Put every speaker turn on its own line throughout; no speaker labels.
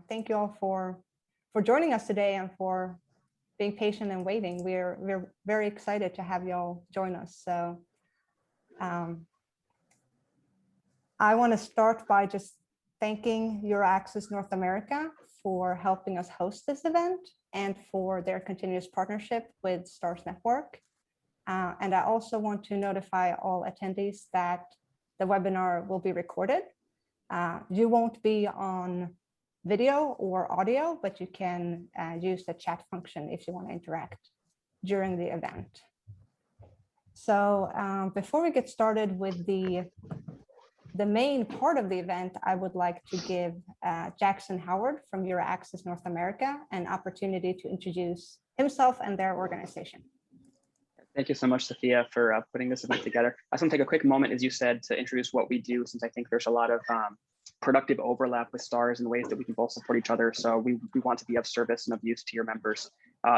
Thank you all for joining us today and for being patient and waiting. We're very excited to have you all join us. So I want to start by just thanking EURAXESS North America for helping us host this event and for their continuous partnership with STARS Network. And I also want to notify all attendees that the webinar will be recorded. You won't be on video or audio, but you can use the chat function if you want to interact during the event. So before we get started with the main part of the event, I would like to give Jackson Howard from EURAXESS North America an opportunity to introduce himself and their organization.
Thank you so much, Sophia, for putting this event together. I just want to take a quick moment, as you said, to introduce what we do, since I think there's a lot of productive overlap with STARS and ways that we can both support each other. So we want to be of service and of use to your members.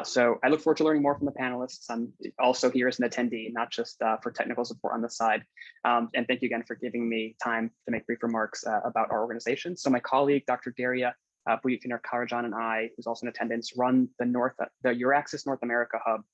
So I look forward to learning more from the panelists. I'm also here as an attendee, not just for technical support on the side. And thank you again for giving me time to make brief remarks about our organization. So my colleague, Dr. Daria Buyukiner-Karajan, and I, who's also in attendance, run the EURAXESS North America Hub,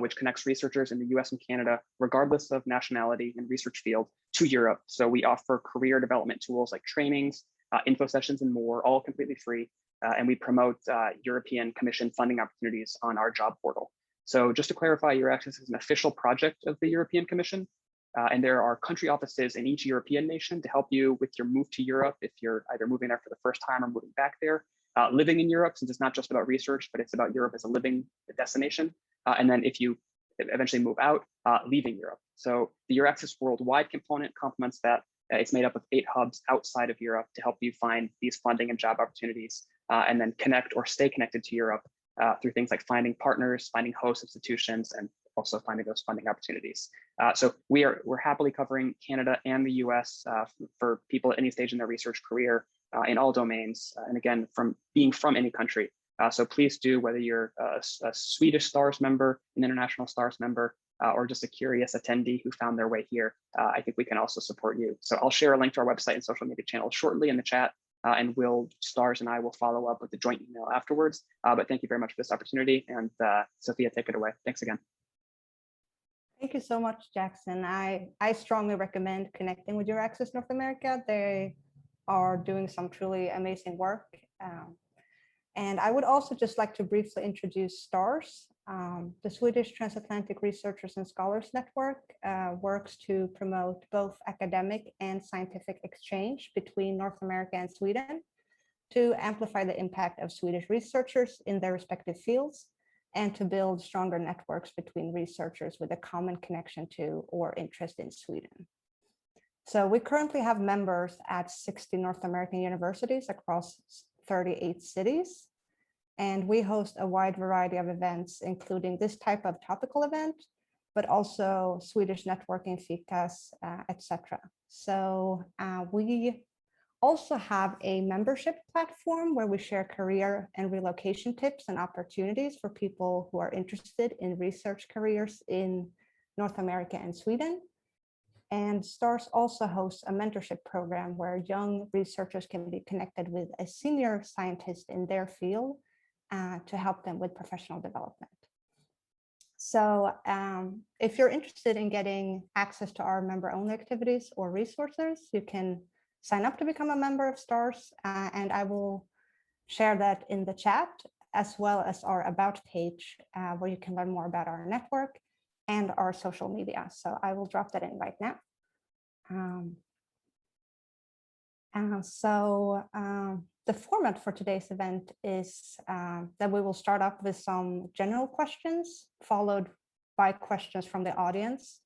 which connects researchers in the US and Canada, regardless of nationality and research field, to Europe. So we offer career development tools like trainings, info sessions, and more, all completely free. And we promote European Commission funding opportunities on our job portal. So just to clarify, EURAXESS is an official project of the European Commission. And there are country offices in each European nation to help you with your move to Europe if you're either moving there for the first time or moving back there. Living in Europe, since it's not just about research, but it's about Europe as a living destination. And then if you eventually move out, leaving Europe. So the EURAXESS Worldwide component complements that. It's made up of 8 hubs outside of Europe to help you find these funding and job opportunities, and then connect or stay connected to Europe through things like finding partners, finding host institutions, and also finding those funding opportunities. So we're happily covering Canada and the US for people at any stage in their research career in all domains. And again, being from any country. So please do, whether you're a Swedish STARS member, an international STARS member, or just a curious attendee who found their way here, I think we can also support you. So I'll share a link to our website and social media channels shortly in the chat, and STARS and I will follow up with the joint email afterwards. But thank you very much for this opportunity. And Sophia, take it away. Thanks again.
Thank you so much, Jackson. I strongly recommend connecting with EURAXESS North America. They are doing some truly amazing work. And I would also just like to briefly introduce STARS. The Swedish Transatlantic Researchers and Scholars Network works to promote both academic and scientific exchange between North America and Sweden to amplify the impact of Swedish researchers in their respective fields and to build stronger networks between researchers with a common connection to or interest in Sweden. So we currently have members at 60 North American universities across 38 cities. And we host a wide variety of events, including this type of topical event, but also Swedish networking fikas, etc. So we also have a membership platform where we share career and relocation tips and opportunities for people who are interested in research careers in North America and Sweden. And STARS also hosts a mentorship program where young researchers can be connected with a senior scientist in their field to help them with professional development. So if you're interested in getting access to our member-only activities or resources, you can sign up to become a member of STARS, and I will share that in the chat, as well as our About page, where you can learn more about our network and our social media. So I will drop that in right now. The format for today's event is that we will start off with some general questions, followed by questions from the audience.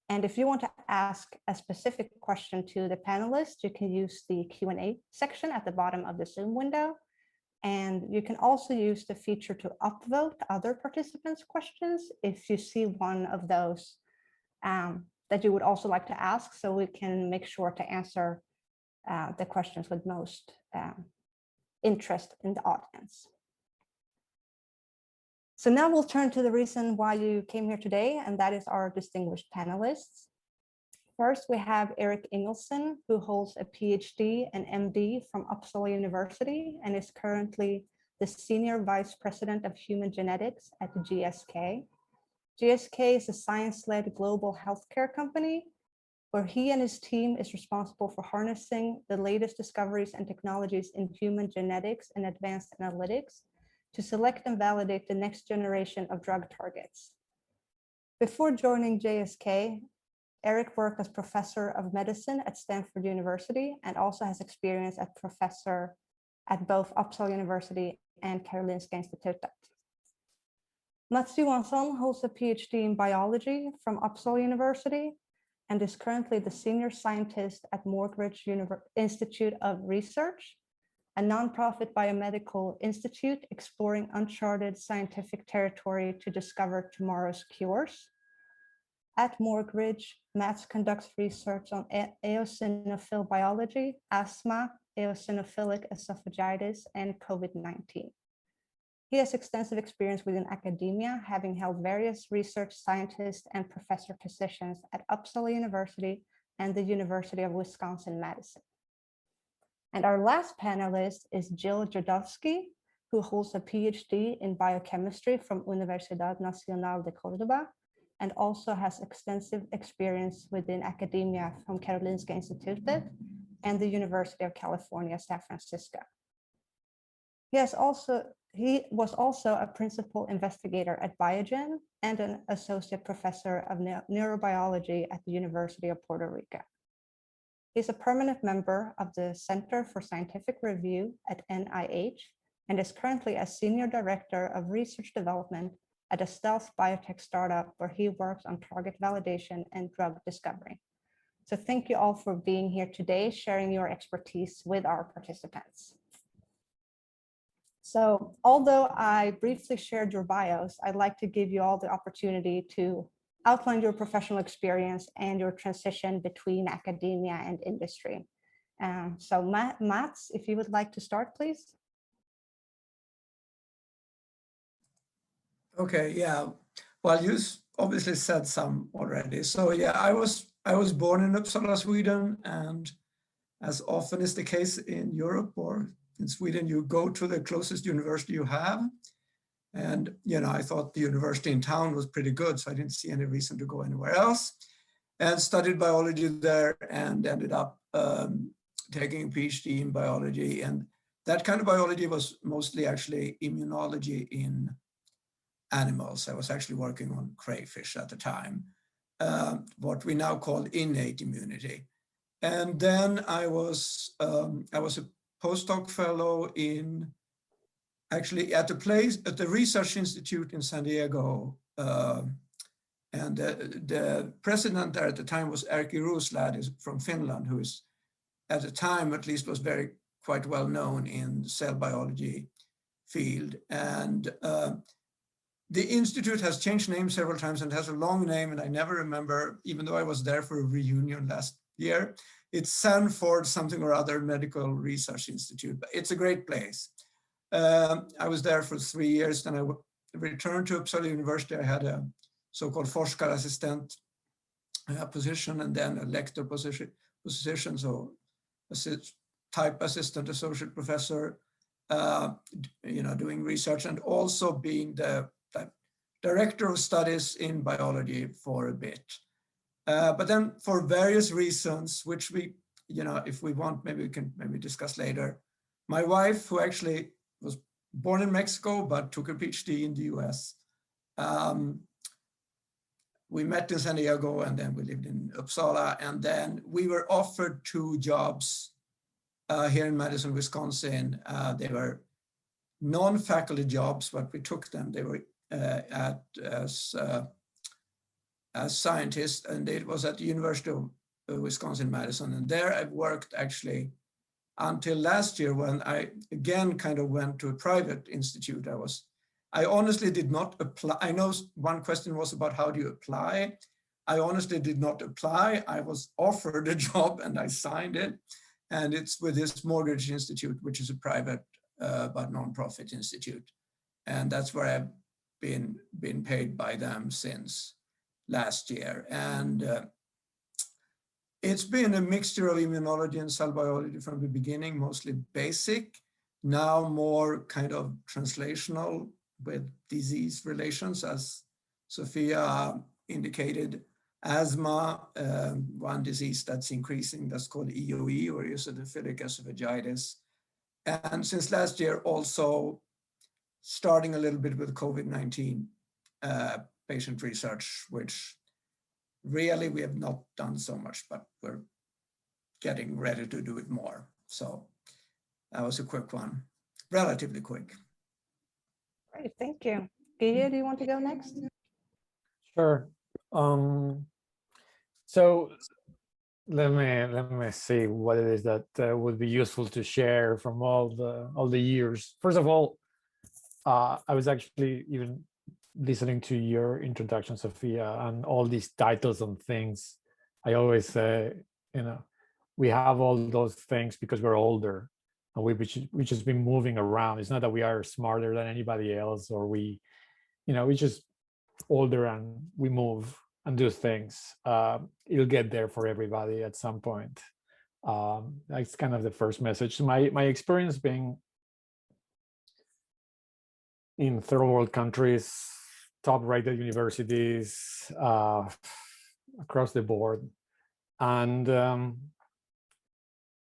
And if you want to ask a specific question to the panelists, you can use the Q&A section at the bottom of the Zoom window. And you can also use the feature to upvote other participants' questions if you see one of those that you would also like to ask, so we can make sure to answer the questions with most interest in the audience. So now we'll turn to the reason why you came here today, and that is our distinguished panelists. First, we have Erik Inglesen, who holds a PhD and MD from Uppsala University and is currently the Senior Vice President of Human Genetics at GSK. GSK is a science-led global healthcare company where he and his team is responsible for harnessing the latest discoveries and technologies in human genetics and advanced analytics to select and validate the next generation of drug targets. Before joining JSK, Erik worked as professor of medicine at Stanford University and also has experience as professor at both Uppsala University and Karolinska Institutet. Mats Johansson holds a PhD in biology from Uppsala University and is currently the senior scientist at Morgridge Institute of Research, a nonprofit biomedical institute exploring uncharted scientific territory to discover tomorrow's cures. At Morgridge, Mats conducts research on eosinophil biology, asthma, eosinophilic esophagitis, and COVID-19. He has extensive experience within academia, having held various research scientist and professor positions at Uppsala University and the University of Wisconsin-Madison. And our last panelist is Jill Jodowski, who holds a PhD in biochemistry from Universidad Nacional de Córdoba, and also has extensive experience within academia from Karolinska Institutet and the University of California, San Francisco. He was also a principal investigator at Biogen and an associate professor of neurobiology at the University of Puerto Rico. He's a permanent member of the Center for Scientific Review at NIH and is currently a senior director of research development at a stealth biotech startup where he works on target validation and drug discovery. So thank you all for being here today, sharing your expertise with our participants. So although I briefly shared your bios, I'd like to give you all the opportunity to outline your professional experience and your transition between academia and industry. So Mats, if you would like to start, please.
Okay, yeah. Well, you obviously said some already. So yeah, I was born in Uppsala, Sweden, and as often is the case in Europe or in Sweden, you go to the closest university you have. And, you know, I thought the university in town was pretty good, so I didn't see any reason to go anywhere else. And studied biology there and ended up taking a PhD in biology. And that kind of biology was mostly actually immunology in animals. I was actually working on crayfish at the time, what we now call innate immunity. And then I was a postdoc fellow at the Research Institute in San Diego. And the president there at the time was Erkki Roslad from Finland, who is at the time at least was quite well known in the cell biology field. And the institute has changed names several times and has a long name, and I never remember, even though I was there for a reunion last year. It's Sanford something or other Medical Research Institute, but it's a great place. I was there for 3 years, then I returned to Uppsala University. I had a so-called forskarassistent position and then a lector position, so type assistant associate professor, doing research and also being the director of studies in biology for a bit. But then for various reasons, which we, if we want, maybe we can discuss later. My wife, who actually was born in Mexico, but took a PhD in the US. We met in San Diego and then we lived in Uppsala. And then we were offered 2 jobs here in Madison, Wisconsin. They were non-faculty jobs, but we took them. They were as scientists, and it was at the University of Wisconsin-Madison. And there I worked actually until last year when I again kind of went to a private institute. I honestly did not apply. I know one question was about how do you apply? I honestly did not apply. I was offered a job and I signed it. And it's with this Morgridge Institute, which is a private but nonprofit institute. And that's where I've been paid by them since last year. And It's been a mixture of immunology and cell biology from the beginning, mostly basic, now more kind of translational with disease relations, as Sophia indicated. Asthma, one disease that's increasing, that's called EOE, or eosinophilic esophagitis. And since last year, also starting a little bit with COVID-19 patient research, which really we have not done so much, but we're getting ready to do it more. So that was a quick one, relatively quick.
Great, thank you. Guille, do you want to go next?
Sure. So let me see what it is that would be useful to share from all the years. First of all, I was actually even listening to your introduction, Sophia, and all these titles and things. I always say, we have all those things because we're older, and we just been moving around. It's not that we are smarter than anybody else, or we just older and we move and do things. It'll get there for everybody at some point. That's kind of the first message. My experience being in third world countries, top-rated universities across the board, and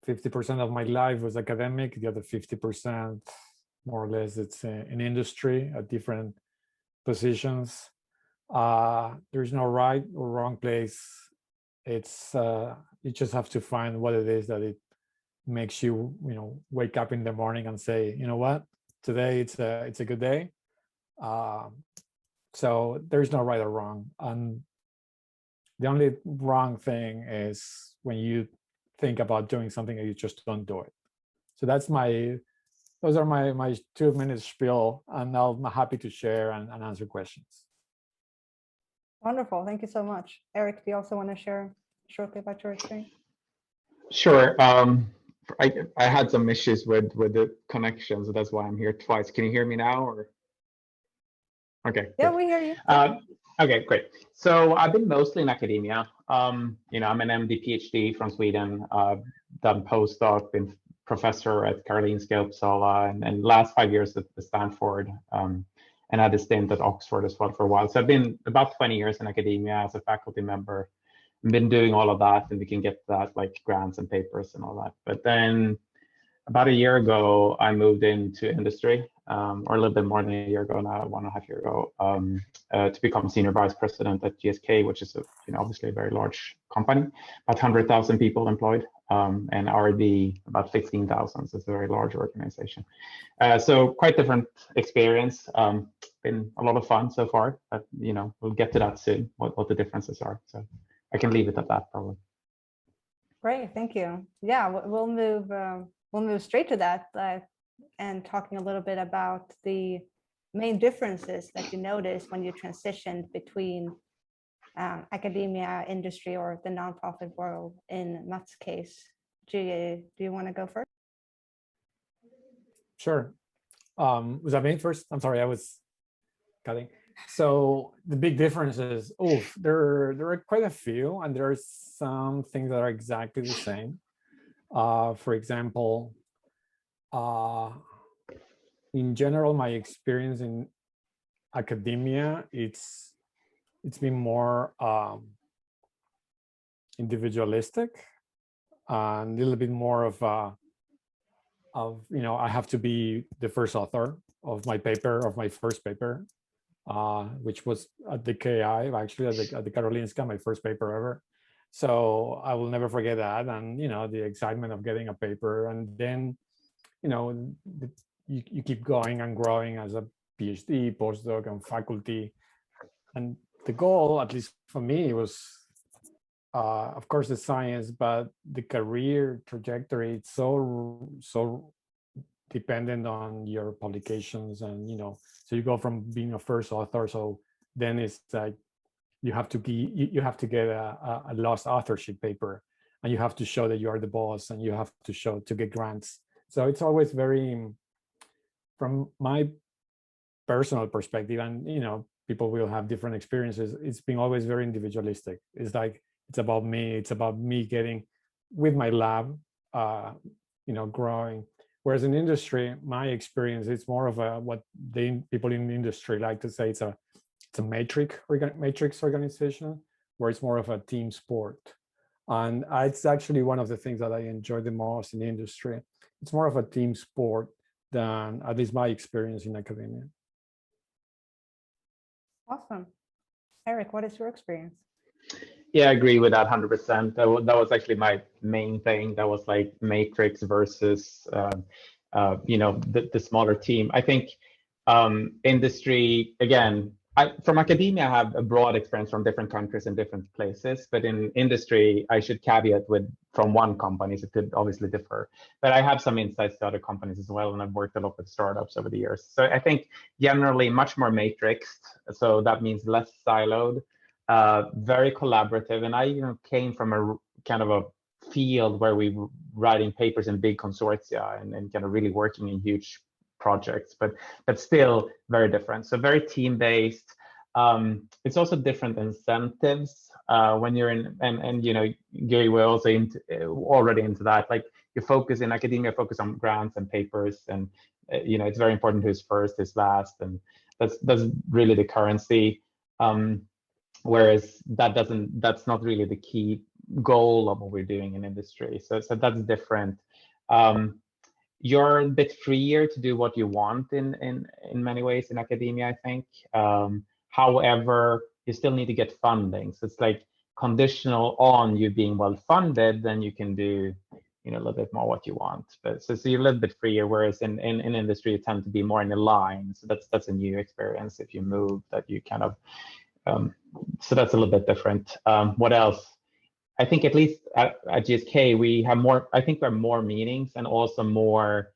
50% of my life was academic. The other 50%, more or less, it's in industry at different positions. There's no right or wrong place. It's you just have to find what it is that it makes you, wake up in the morning and say, you know what, today it's a good day. So there's no right or wrong. And the only wrong thing is when you think about doing something and you just don't do it. So those are my 2-minute spiel, and I'm happy to share and answer questions.
Wonderful, thank you so much. Eric, do you also want to share shortly about your experience?
Sure. I had some issues with the connection, so that's why I'm here twice. Can you hear me now? Or okay.
Yeah,
good.
we hear you.
Okay, great. So I've been mostly in academia. I'm an MD PhD from Sweden. Done postdoc, been professor at Karolinska Uppsala, and last 5 years at Stanford, and had a stint at Oxford as well for a while. So I've been about 20 years in academia as a faculty member. I've been doing all of that, and we can get that, like grants and papers and all that. But then about a year ago, I moved into industry, or a little bit more than a year ago now, 1.5 years ago, to become senior vice president at GSK, which is obviously a very large company, about 100,000 people employed, and R&D about 15,000. So it's a very large organization. So quite different experience. Been a lot of fun so far, but we'll get to that soon, what the differences are. So I can leave it at that probably.
Great, thank you. Yeah, we'll move straight to that and talking a little bit about the main differences that you noticed when you transitioned between academia, industry, or the nonprofit world in Matt's case. Do you want to go first?
Sure. Was that me first? I'm sorry, I was cutting. So the big difference is, there are quite a few, and there are some things that are exactly the same. For example, in general, my experience in academia, it's been more individualistic, and a little bit more of I have to be the first author of my first paper, which was at the KI, actually at the Karolinska, my first paper ever. So I will never forget that, and the excitement of getting a paper, and then you keep going and growing as a PhD, postdoc, and faculty, and the goal, at least for me, was of course the science, but the career trajectory. It's so dependent on your publications, and so you go from being a first author, so then it's like you have to get a lost authorship paper, and you have to show that you are the boss, and you have to show to get grants. So it's always very, from my personal perspective, and people will have different experiences, it's been always very individualistic. It's like it's about me. It's about me getting with my lab, growing. Whereas in industry, my experience, it's more of a what the people in the industry like to say, it's a matrix organization, where it's more of a team sport. And it's actually one of the things that I enjoy the most in the industry. It's more of a team sport than, at least my experience in academia.
Awesome. Eric, what is your experience?
Yeah, I agree with that 100%. That was actually my main thing. That was like matrix versus, the smaller team. I think industry, again, from academia, I have a broad experience from different countries and different places, but in industry, I should caveat with from one company, so it could obviously differ. But I have some insights to other companies as well, and I've worked a lot with startups over the years. So I think generally much more matrixed, so that means less siloed, very collaborative. And I came from a kind of a field where we were writing papers in big consortia and kind of really working in huge projects, but still very different. So very team-based. It's also different incentives when you're in, and Gary, we're also already into that. Like you focus in academia, focus on grants and papers, and it's very important who's first, who's last, and that's really the currency. Whereas that's not really the key goal of what we're doing in industry. So that's different. You're a bit freer to do what you want in many ways in academia, I think. However, you still need to get funding. So it's like conditional on you being well funded, then you can do a little bit more what you want. But so you're a little bit freer, whereas in industry you tend to be more in a line. So that's a new experience if you move, that you kind of so that's a little bit different. What else? I think at least at GSK, we have more, I think there are more meetings and also more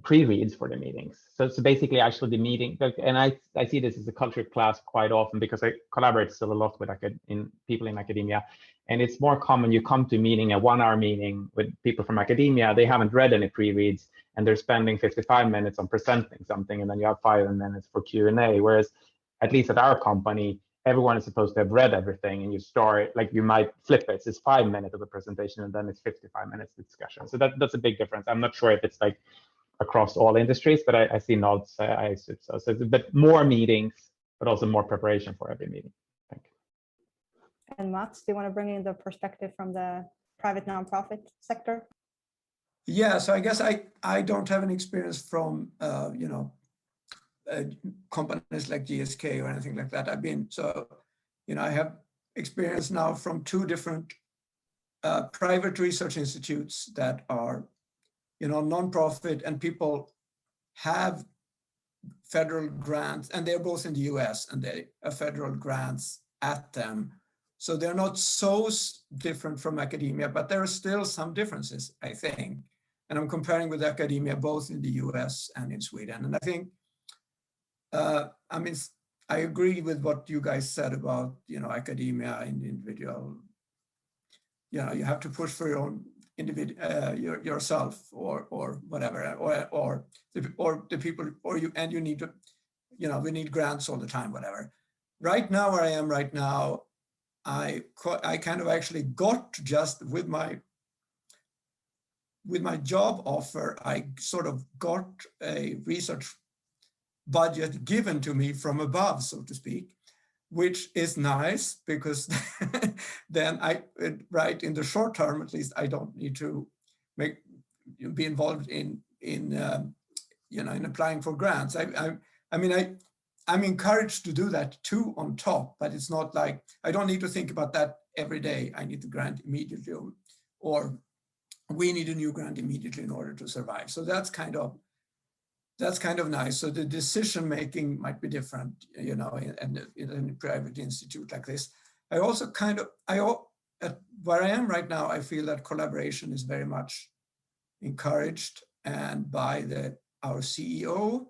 pre-reads for the meetings. So basically actually the meeting, and I see this as a culture class quite often because I collaborate still a lot with people in academia. And it's more common, you come to a meeting, a 1 hour meeting with people from academia, they haven't read any pre-reads and they're spending 55 minutes on presenting something, and then you have 5 minutes for Q&A. Whereas at least at our company, everyone is supposed to have read everything, and you start, like you might flip it. It's 5 minutes of a presentation and then it's 55 minutes discussion. So that's a big difference. I'm not sure if it's like across all industries, but I see nods. I assume so. So it's a bit more meetings, but also more preparation for every meeting. Thank you.
And Mats, do you want to bring in the perspective from the private nonprofit sector?
Yeah, so I guess I don't have any experience from companies like GSK or anything like that. I have experience now from 2 different private research institutes that are, nonprofit, and people have federal grants, and they're both in the US, and they have federal grants at them. So they're not so different from academia, but there are still some differences, I think. And I'm comparing with academia both in the US and in Sweden. And I think, I agree with what you guys said about, academia and individual, you have to push for your own yourself or whatever, or the people, and you need to, we need grants all the time, whatever. Right now, where I am right now, I kind of actually got just with my job offer, I sort of got a research budget given to me from above, so to speak, which is nice because then right in the short term, at least, I don't need to be involved in applying for grants. I'm encouraged to do that too on top, but it's not like I don't need to think about that every day. I need the grant immediately, or we need a new grant immediately in order to survive. So that's kind of nice. So the decision making might be different, in a private institute like this. I also where I am right now, I feel that collaboration is very much encouraged and by our CEO.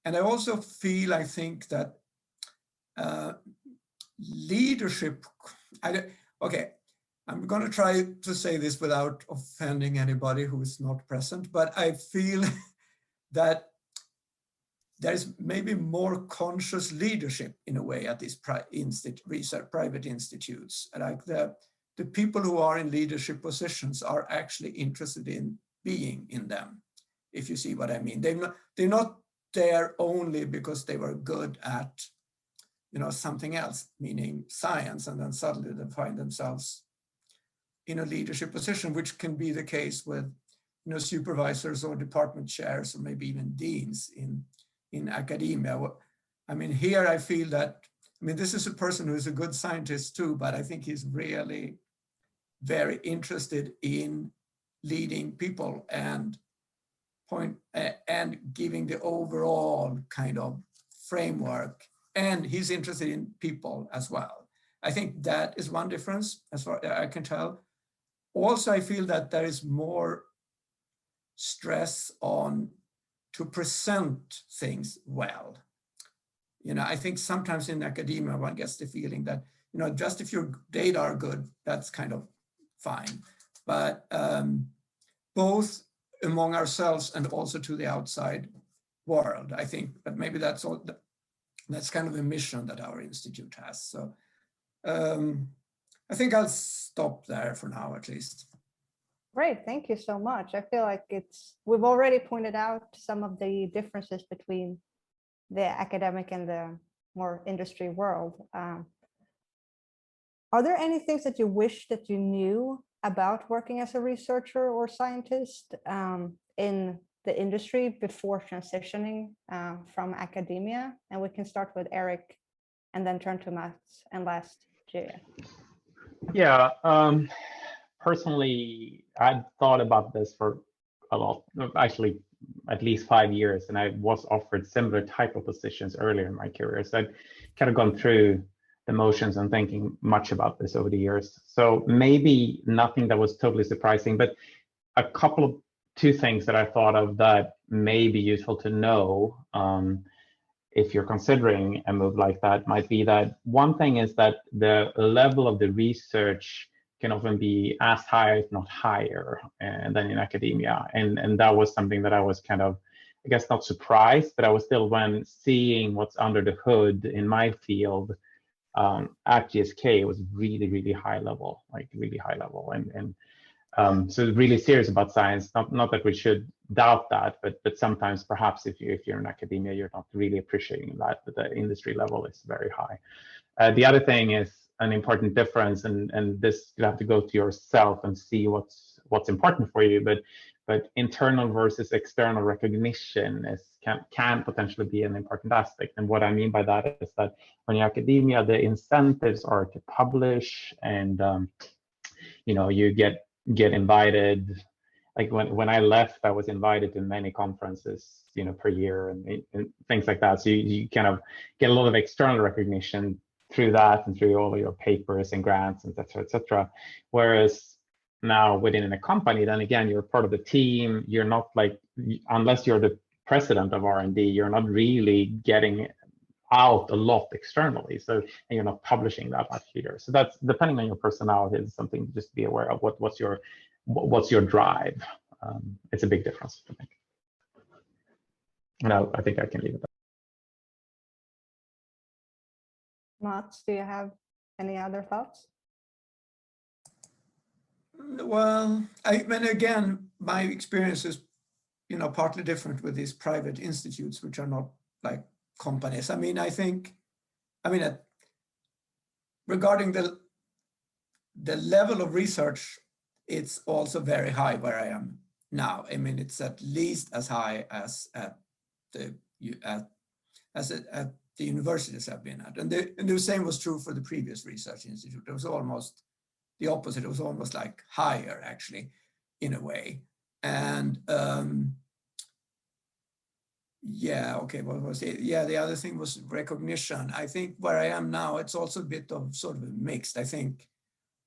And I also feel, I think that leadership, I'm going to try to say this without offending anybody who is not present, but I feel that there's maybe more conscious leadership in a way at these private institutes. Like the people who are in leadership positions are actually interested in being in them, if you see what I mean. They're not there only because they were good at, you know, something else, meaning science, and then suddenly they find themselves in a leadership position, which can be the case with, you know, supervisors or department chairs, or maybe even deans in academia. I mean, here I feel that, I mean, this is a person who is a good scientist too, but I think he's really very interested in leading people and giving the overall kind of framework, and he's interested in people as well. I think that is one difference as far as I can tell. Also, I feel that there is more stress on to present things well. You know, I think sometimes in academia, one gets the feeling that, you know, just if your data are good, that's kind of fine. But both among ourselves and also to the outside world, I think, but maybe that's all, that's kind of a mission that our institute has. So I think I'll stop there for now, at least.
Great, thank you so much. I feel like we've already pointed out some of the differences between the academic and the more industry world. Are there any things that you wish that you knew about working as a researcher or scientist in the industry before transitioning from academia? And we can start with Eric and then turn to Mats and last Julia.
Yeah, personally, I'd thought about this for a lot, actually at least 5 years, and I was offered similar type of positions earlier in my career. So I'd kind of gone through the motions and thinking much about this over the years. So maybe nothing that was totally surprising, but a couple of two things that I thought of that may be useful to know if you're considering a move like that might be that one thing is that the level of the research can often be as high, if not higher, than in academia. And that was something that I was kind of, I guess, not surprised, but I was still, when seeing what's under the hood in my field at GSK, it was really, really high level, like really high level. And so really serious about science, not that we should doubt that, but sometimes perhaps if you're in academia, you're not really appreciating that, but the industry level is very high. The other thing is an important difference, and this you have to go to yourself and see what's important for you, but internal versus external recognition can potentially be an important aspect. And what I mean by that is that when you're academia, the incentives are to publish, and you know, you get invited. Like when I left, I was invited to many conferences, you know, per year and things like that. So you kind of get a lot of external recognition through that and through all of your papers and grants, et cetera, et cetera. Whereas now within a company, then again, you're part of the team. You're not like, unless you're the president of R&D, you're not really getting out a lot externally. So, and you're not publishing that much either. So that's, depending on your personality, is something to just be aware of. What's your drive? It's a big difference, I think. And I think I can leave it there.
Mats, do you have any other thoughts?
Well, I mean, again, my experience is, you know, partly different with these private institutes, which are not like companies. I mean, regarding the level of research, it's also very high where I am now. I mean, it's at least as high as at the universities I've been at. And the same was true for the previous research institute. It was almost the opposite. It was almost like higher, actually, in a way. And yeah, okay, what was it? Yeah, the other thing was recognition. I think where I am now, it's also a bit of sort of a mixed. I think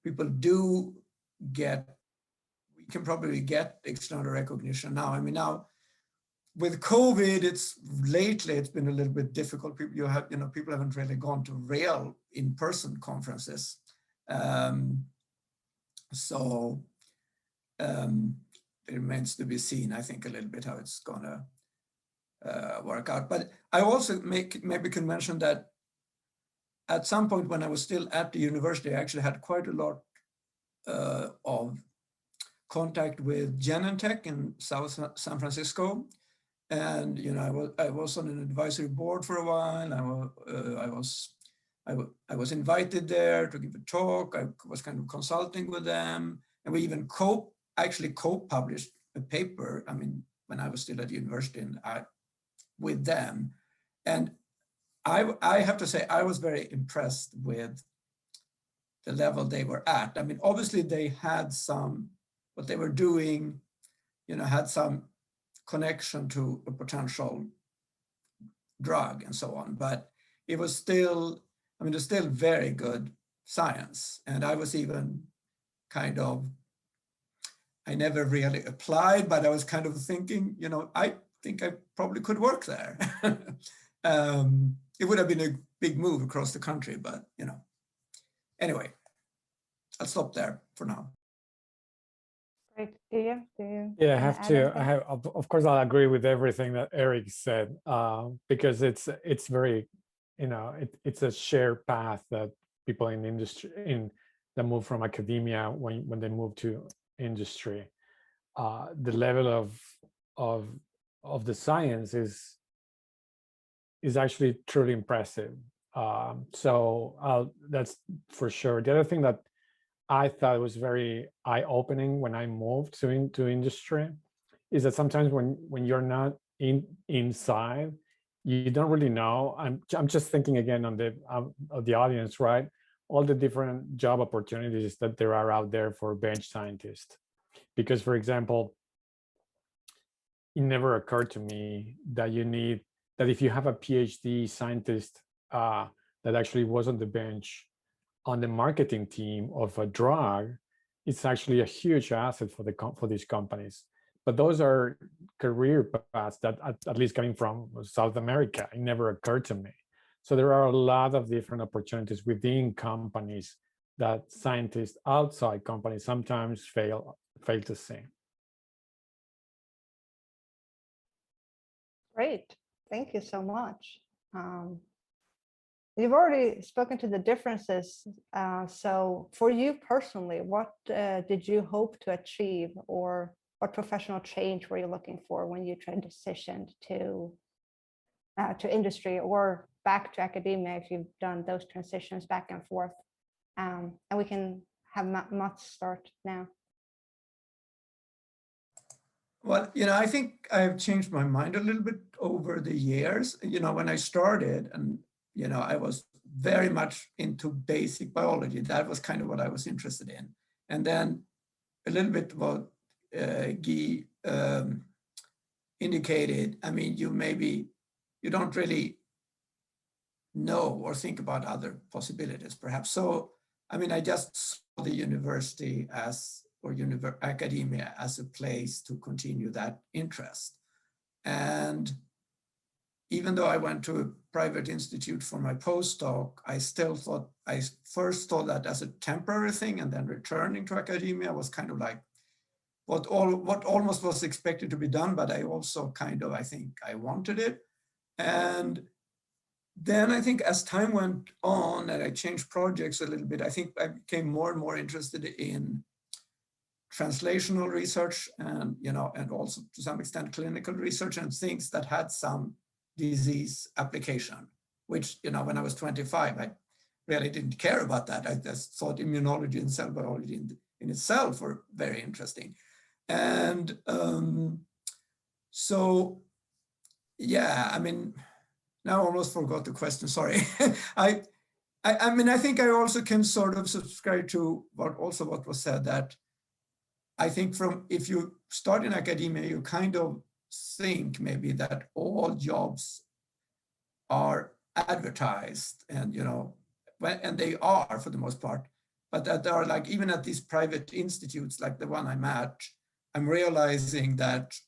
people do we can probably get external recognition now. I mean, now with COVID, lately it's been a little bit difficult. People haven't really gone to real in-person conferences. So it remains to be seen, I think, a little bit how it's gonna work out. But I also maybe can mention that at some point when I was still at the university, I actually had quite a lot of contact with Genentech in South San Francisco. And, you know, I was on an advisory board for a while. I was invited there to give a talk. I was kind of consulting with them. And we even actually co-published a paper, I mean, when I was still at university and with them. And I have to say, I was very impressed with the level they were at. I mean, obviously they had what they were doing, you know, had some connection to a potential drug and so on, but it was still, I mean, it's still very good science. And I was even kind of, I never really applied, but I was kind of thinking, you know, I think I probably could work there. It would have been a big move across the country, but, you know, anyway, I'll stop there for now.
Great. Do you
Yeah, I
wanna
have
add
to.
anything?
Of course, I'll agree with everything that Eric said, because it's very, you know, it's a shared path that people in industry that move from academia when they move to industry. The level of the science is actually truly impressive. So that's for sure. The other thing that I thought was very eye-opening when I moved into industry is that sometimes when you're not inside, you don't really know. I'm just thinking again on of the audience, right? All the different job opportunities that there are out there for bench scientists. Because, for example, it never occurred to me that if you have a PhD scientist that actually was on the bench on the marketing team of a drug, it's actually a huge asset for these companies. But those are career paths that, at least coming from South America, it never occurred to me. So there are a lot of different opportunities within companies that scientists outside companies sometimes fail to see.
Great. Thank you so much. You've already spoken to the differences. So for you personally, what did you hope to achieve, or what professional change were you looking for when you transitioned to industry or back to academia, if you've done those transitions back and forth? And we can have Mats start now.
Well, you know, I think I've changed my mind a little bit over the years. You know, when I started, and you know, I was very much into basic biology. That was kind of what I was interested in. And then a little bit what Guy indicated, I mean, you don't really know or think about other possibilities, perhaps. So, I mean, I just saw the university or academia as a place to continue that interest. And even though I went to a private institute for my postdoc, I first thought that as a temporary thing, and then returning to academia was kind of like what almost was expected to be done, but I also I think I wanted it. And then I think as time went on and I changed projects a little bit, I think I became more and more interested in translational research and, you know, and also to some extent clinical research and things that had some disease application, which, you know, when I was 25, I really didn't care about that. I just thought immunology and cell biology in itself were very interesting. And so, yeah, I mean, now I almost forgot the question, sorry. I mean, I think I also can sort of subscribe to what was said, that I think if you start in academia, you kind of think maybe that all jobs are advertised, and, you know, and they are for the most part, but that there are, like, even at these private institutes, like the one I'm at, I'm realizing that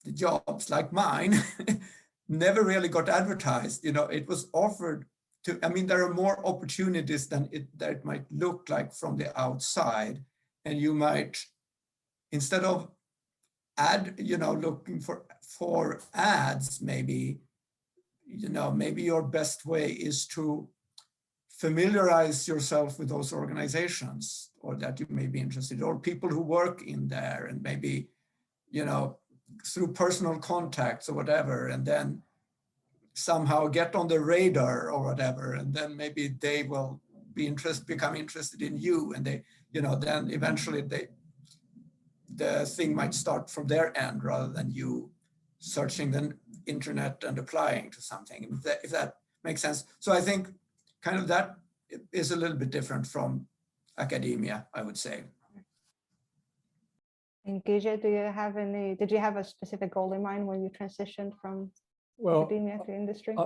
the jobs like mine never really got advertised. You know, it was offered to, I mean, there are more opportunities than it might look like from the outside. And you might, instead of looking for ads, maybe, you know, maybe your best way is to familiarize yourself with those organizations, or that you may be interested, or people who work in there, and maybe, you know, through personal contacts or whatever, and then somehow get on the radar or whatever, and then maybe they will become interested in you, and they, you know, then eventually the thing might start from their end rather than you searching the internet and applying to something, if that makes sense. So I think kind of that is a little bit different from academia, I would say.
And Gija, did you have a specific goal in mind when you transitioned from academia to industry?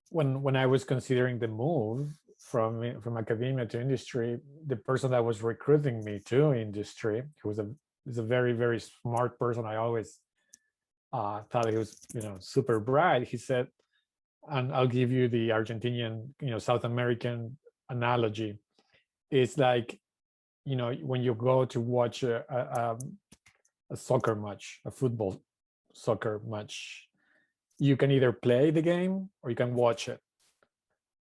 When I was considering the move from academia to industry, the person that was recruiting me to industry, who was a very, very smart person, I always thought he was, you know, super bright. He said, and I'll give you the Argentinian, you know, South American analogy. It's like, you know, when you go to watch a soccer match, a football soccer match, you can either play the game or you can watch it.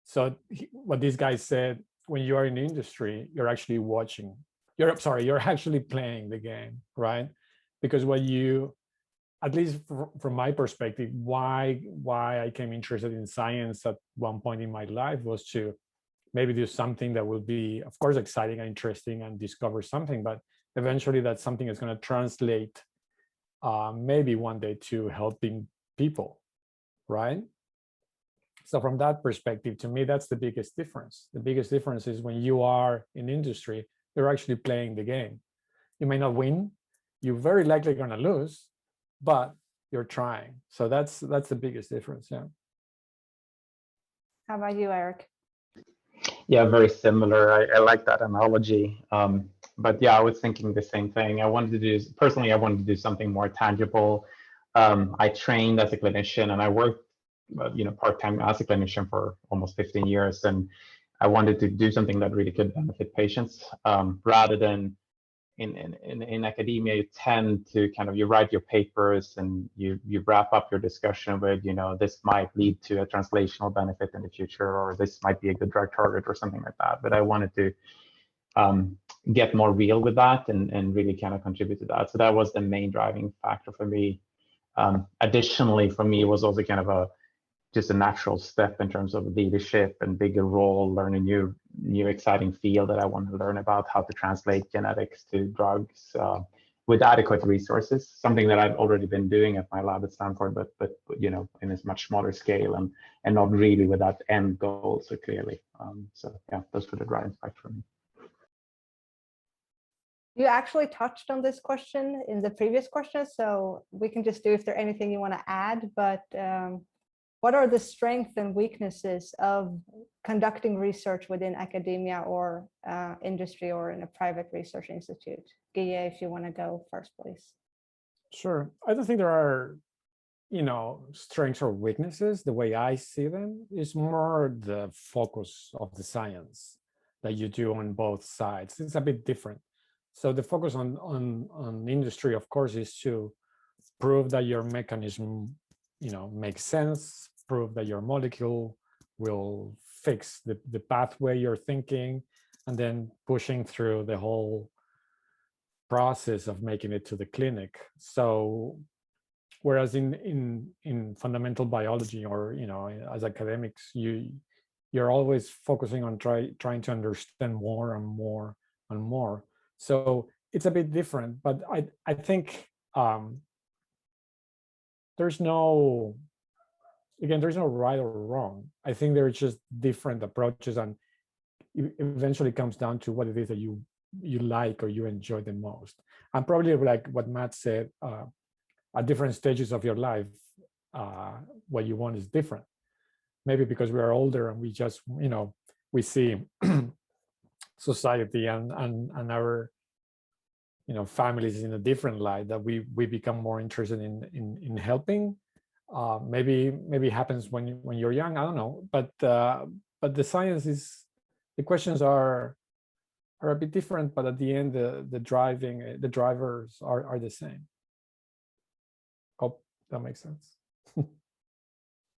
So what this guy said, when you are in the industry, you're actually watching, you're actually playing the game, right? Because what you, at least from my perspective, why I became interested in science at one point in my life was to maybe do something that will be, of course, exciting and interesting and discover something, but eventually that's something that's going to translate maybe one day to helping people, right? So from that perspective, to me, that's the biggest difference. The biggest difference is when you are in industry, you're actually playing the game. You may not win, you're very likely going to lose, but you're trying. So that's the biggest difference. Yeah.
How about you, Eric?
Yeah, very similar. I like that analogy. But yeah, I was thinking the same thing. I wanted to do something more tangible. I trained as a clinician, and I worked, you know, part-time as a clinician for almost 15 years. And I wanted to do something that really could benefit patients, rather than in academia, you tend to kind of, you write your papers and you wrap up your discussion with, you know, this might lead to a translational benefit in the future, or this might be a good drug target or something like that. But I wanted to get more real with that and really kind of contribute to that. So that was the main driving factor for me. Additionally, for me, it was also kind of just a natural step in terms of leadership and bigger role, learn a new exciting field that I want to learn about, how to translate genetics to drugs with adequate resources, something that I've already been doing at my lab at Stanford, but you know, in a much smaller scale and not really with that end goal so clearly. So yeah, those were the driving factors for me.
You actually touched on this question in the previous question, so we can just do if there's anything you want to add, but what are the strengths and weaknesses of conducting research within academia or industry or in a private research institute? Gia, if you want to go first, please.
Sure. I don't think there are, you know, strengths or weaknesses. The way I see them is more the focus of the science that you do on both sides. It's a bit different. So the focus on industry, of course, is to prove that your mechanism, you know, makes sense, prove that your molecule will fix the pathway you're thinking, and then pushing through the whole process of making it to the clinic. So whereas in fundamental biology, or, you know, as academics, you're always focusing on trying to understand more and more and more. So it's a bit different, but I think there's no right or wrong. I think there's just different approaches, and it eventually comes down to what it is that you like or you enjoy the most. And probably, like what Matt said, at different stages of your life, what you want is different. Maybe because we are older and we just, you know, we see society and our, you know, families in a different light, that we become more interested in helping. Maybe it happens when you're young, I don't know, but the science is, the questions are a bit different, but at the end the drivers are the same. Hope that makes sense.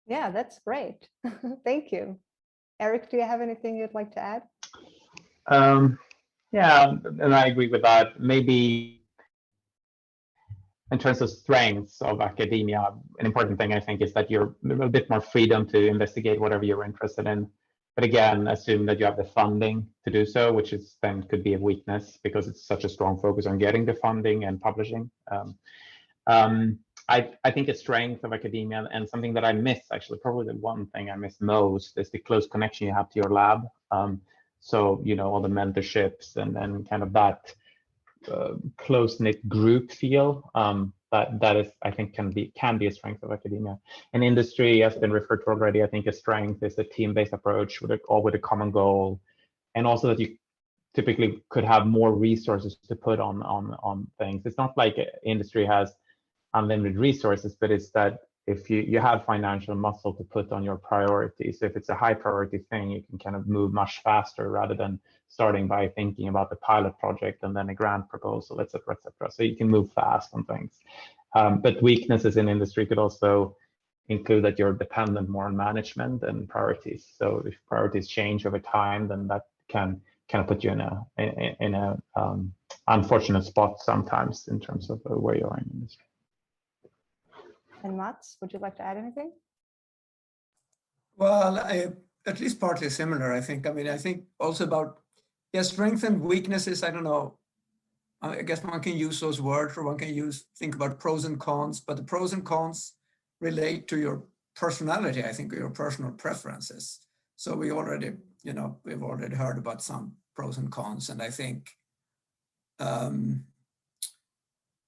Yeah, that's great. Thank you. Eric, do you have anything you'd like to add?
Yeah, and I agree with that. Maybe in terms of strengths of academia, an important thing I think is that you're a bit more freedom to investigate whatever you're interested in. But again, assume that you have the funding to do so, which is then could be a weakness because it's such a strong focus on getting the funding and publishing. I think a strength of academia and something that I miss, actually, probably the one thing I miss most is the close connection you have to your lab. So, you know, all the mentorships and kind of that close-knit group feel that is, I think, can be a strength of academia. And industry has been referred to already. I think a strength is a team-based approach with a common goal, and also that you typically could have more resources to put on things. It's not like industry has unlimited resources, but it's that if you have financial muscle to put on your priorities, if it's a high priority thing, you can kind of move much faster rather than starting by thinking about the pilot project and then a grant proposal, et cetera, et cetera. So you can move fast on things. But weaknesses in industry could also include that you're dependent more on management and priorities. So if priorities change over time, then that can kind of put you in a unfortunate spot sometimes in terms of where you are in industry.
And Mats, would you like to add anything?
Well, at least partly similar, I think. I mean, I think also about, yeah, strengths and weaknesses. I don't know. I guess one can use those words, or one can think about pros and cons, but the pros and cons relate to your personality, I think, or your personal preferences. So we already, you know, we've already heard about some pros and cons. And I think,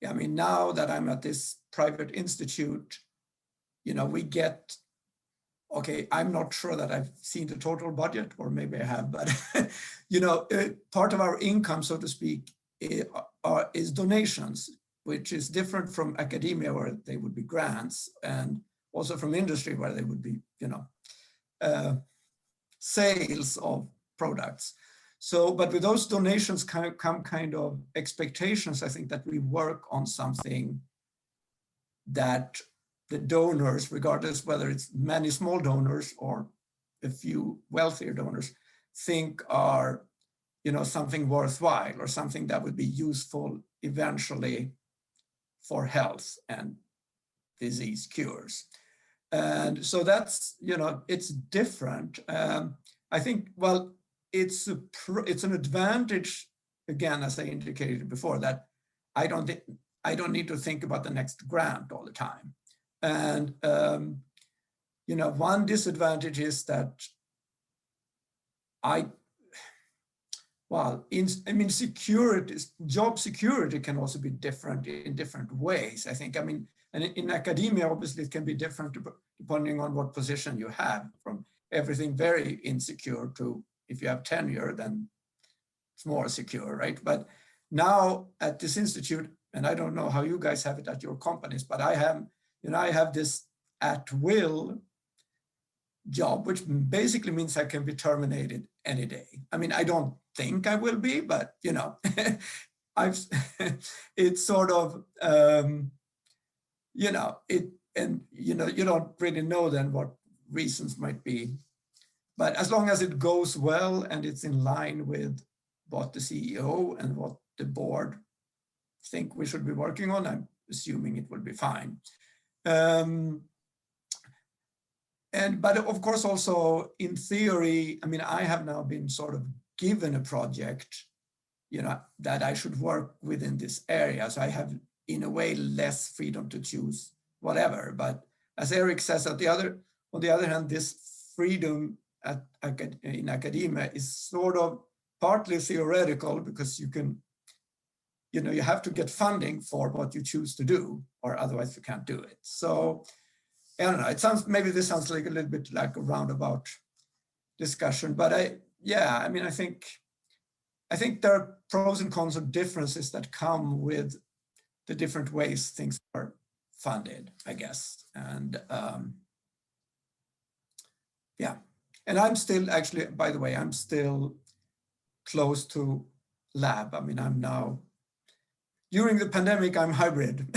yeah, I mean, now that I'm at this private institute, you know, we get, okay, I'm not sure that I've seen the total budget, or maybe I have, but, you know, part of our income, so to speak, is donations, which is different from academia, where they would be grants, and also from industry, where they would be, you know, sales of products. So, but with those donations come kind of expectations, I think, that we work on something that the donors, regardless whether it's many small donors or a few wealthier donors, think are, you know, something worthwhile or something that would be useful eventually for health and disease cures. And so that's, you know, it's different. I think, well, it's an advantage, again, as I indicated before, that I don't need to think about the next grant all the time. And, you know, one disadvantage is that security, job security can also be different in different ways, I think. I mean, and in academia, obviously, it can be different depending on what position you have, from everything very insecure to, if you have tenure, then it's more secure, right? But now at this institute, and I don't know how you guys have it at your companies, but I have, you know, I have this at-will job, which basically means I can be terminated any day. I mean, I don't think I will be, but, you know, it's sort of, you know, and, you know, you don't really know then what reasons might be. But as long as it goes well and it's in line with what the CEO and what the board think we should be working on, I'm assuming it will be fine. But of course, also in theory, I mean, I have now been sort of given a project, you know, that I should work within this area. So I have, in a way, less freedom to choose whatever. But as Eric says, on the other hand, this freedom in academia is sort of partly theoretical, because you can, you know, you have to get funding for what you choose to do, or otherwise you can't do it. So I don't know, it sounds, maybe this sounds like a little bit like a roundabout discussion, but I think there are pros and cons of differences that come with the different ways things are funded, I guess. And yeah, and I'm still, actually, by the way, I'm still close to lab. I mean, I'm now, during the pandemic, I'm hybrid,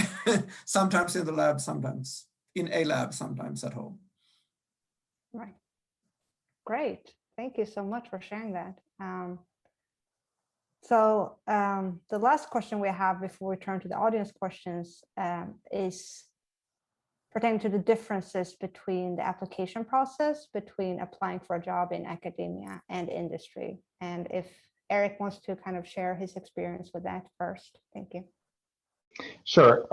sometimes in the lab, sometimes in a lab, sometimes at home.
Right. Great. Thank you so much for sharing that. So the last question we have before we turn to the audience questions is pertaining to the differences between the application process between applying for a job in academia and industry. And if Eric wants to kind of share his experience with that first. Thank you.
Sure.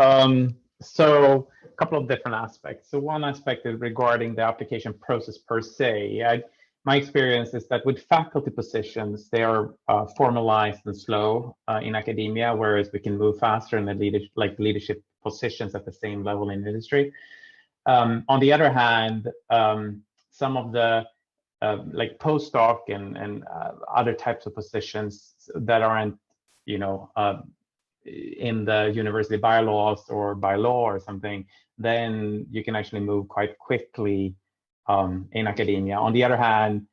So a couple of different aspects. So one aspect is regarding the application process per se. My experience is that with faculty positions, they are formalized and slow in academia, whereas we can move faster in the leadership positions at the same level in industry. On the other hand, some of the like postdoc and other types of positions that aren't, in the university bylaws or by law or something, then you can actually move quite quickly in academia. On the other hand,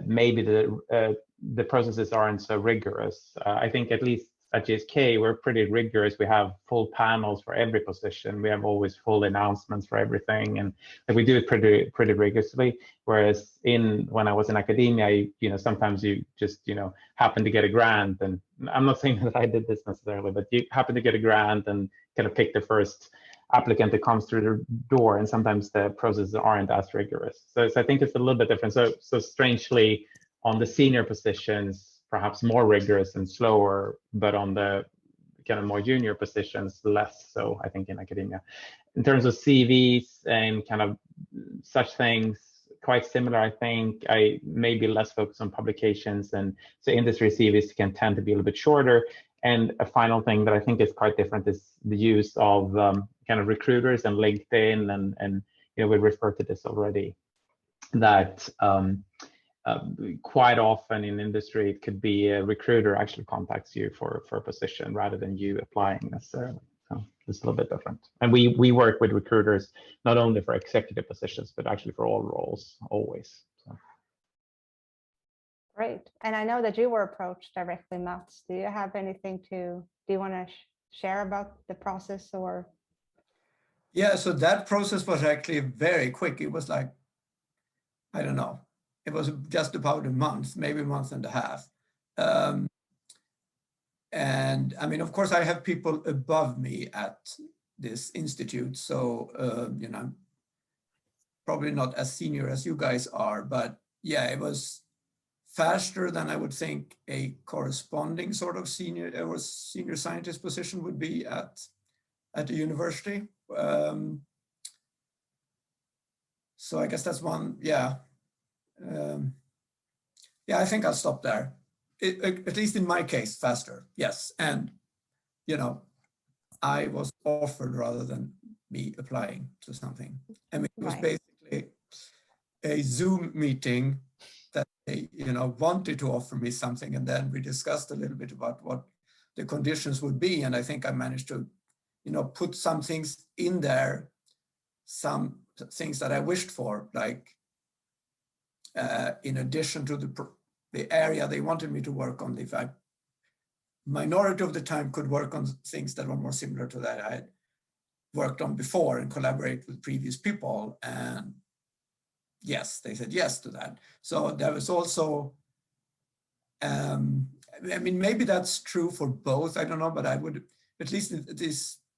maybe the processes aren't so rigorous. I think at least at GSK, we're pretty rigorous. We have full panels for every position. We have always full announcements for everything, and we do it pretty rigorously. Whereas when I was in academia, sometimes you just happen to get a grant, and I'm not saying that I did this necessarily, but you happen to get a grant and kind of pick the first applicant that comes through the door, and sometimes the processes aren't as rigorous. So I think it's a little bit different. So strangely, on the senior positions, perhaps more rigorous and slower, but on the kind of more junior positions, less so, I think, in academia. In terms of CVs and kind of such things, quite similar, I think. I may be less focused on publications, and so industry CVs can tend to be a little bit shorter. And a final thing that I think is quite different is the use of kind of recruiters and LinkedIn, and we referred to this already, that quite often in industry, it could be a recruiter actually contacts you for a position rather than you applying necessarily. So it's a little bit different. And we work with recruiters not only for executive positions, but actually for all roles, always. So.
Great. And I know that you were approached directly, Mats. Do you have anything do you want to share about the process or?
Yeah, so that process was actually very quick. It was like, I don't know, it was just about a month, maybe a month and a half. And I mean, of course, I have people above me at this institute. So, I'm probably not as senior as you guys are, but yeah, it was faster than I would think a corresponding sort of senior scientist position would be at the university. So I guess that's one, yeah. Yeah, I think I'll stop there. At least in my case, faster, yes. And, I was offered rather than me applying to something. I mean, it was basically a Zoom meeting that they, wanted to offer me something. And then we discussed a little bit about what the conditions would be. And I think I managed to, put some things in there, some things that I wished for, like, in addition to the area they wanted me to work on, if I minority of the time could work on things that were more similar to that I had worked on before and collaborate with previous people. And yes, they said yes to that. So there was also, I mean, maybe that's true for both, I don't know, but I would, at least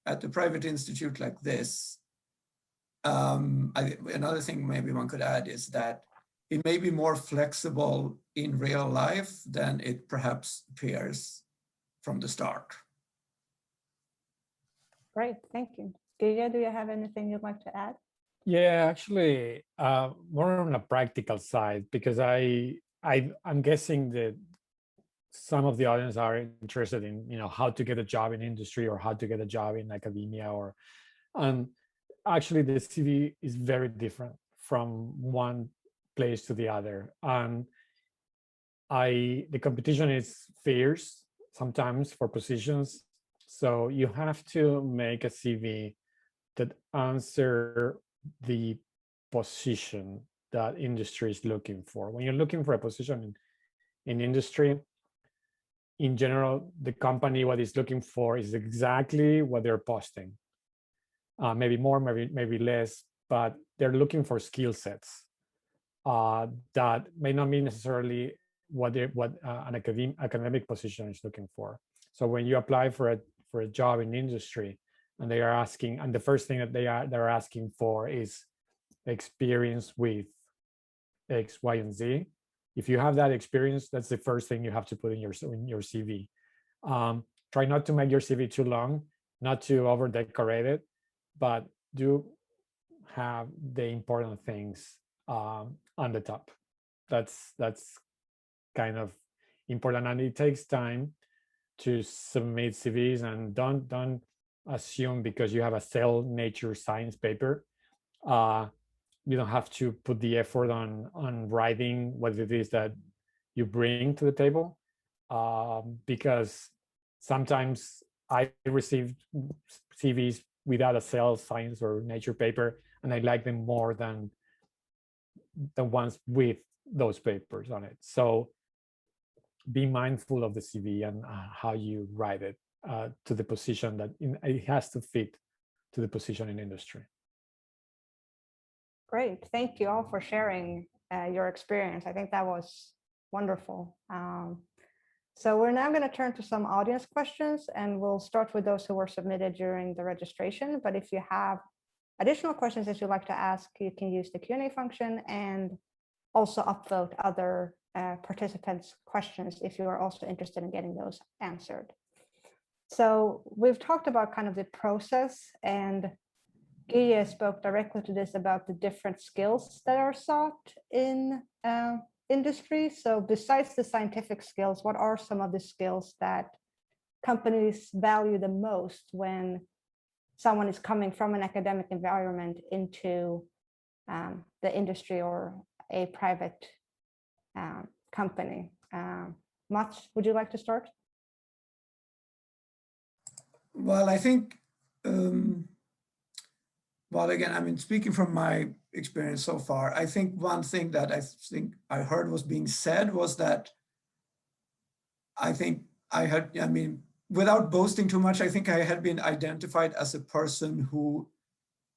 at a private institute like this, another thing maybe one could add is that it may be more flexible in real life than it perhaps appears from the start.
Great, thank you. Giga, do you have anything you'd like to add?
Yeah, actually, more on a practical side, because I'm guessing that some of the audience are interested in, how to get a job in industry or how to get a job in academia, and actually the CV is very different from one place to the other. And the competition is fierce sometimes for positions. So you have to make a CV that answer the position that industry is looking for. When you're looking for a position in industry, in general, the company, what it's looking for is exactly what they're posting. Maybe more, maybe less, but they're looking for skill sets. that may not be necessarily what an academic position is looking for. So when you apply for a job in industry, and they are asking, and the first thing that they're asking for is experience with X, Y, and Z. If you have that experience, that's the first thing you have to put in your CV. Try not to make your CV too long, not to over decorate it, but do have the important things on the top. That's kind of important, and it takes time to submit CVs. And don't assume because you have a Cell Nature Science paper, you don't have to put the effort on writing what it is that you bring to the table, because sometimes I received CVs without a Cell Science or Nature paper, and I like them more than the ones with those papers on it. So be mindful of the CV and how you write it to the position that it has to fit to the position in industry.
Great. Thank you all for sharing your experience. I think that was wonderful. So we're now going to turn to some audience questions, and we'll start with those who were submitted during the registration. But if you have additional questions that you'd like to ask, you can use the Q&A function and also upvote other participants' questions if you are also interested in getting those answered. So we've talked about kind of the process, and Gia spoke directly to this about the different skills that are sought in industry. So besides the scientific skills, what are some of the skills that companies value the most when someone is coming from an academic environment into the industry or a private company? Mats, would you like to start?
Well, I think, well, again, I mean, speaking from my experience so far, I think one thing that I heard was being said was that I mean, without boasting too much, I think I had been identified as a person who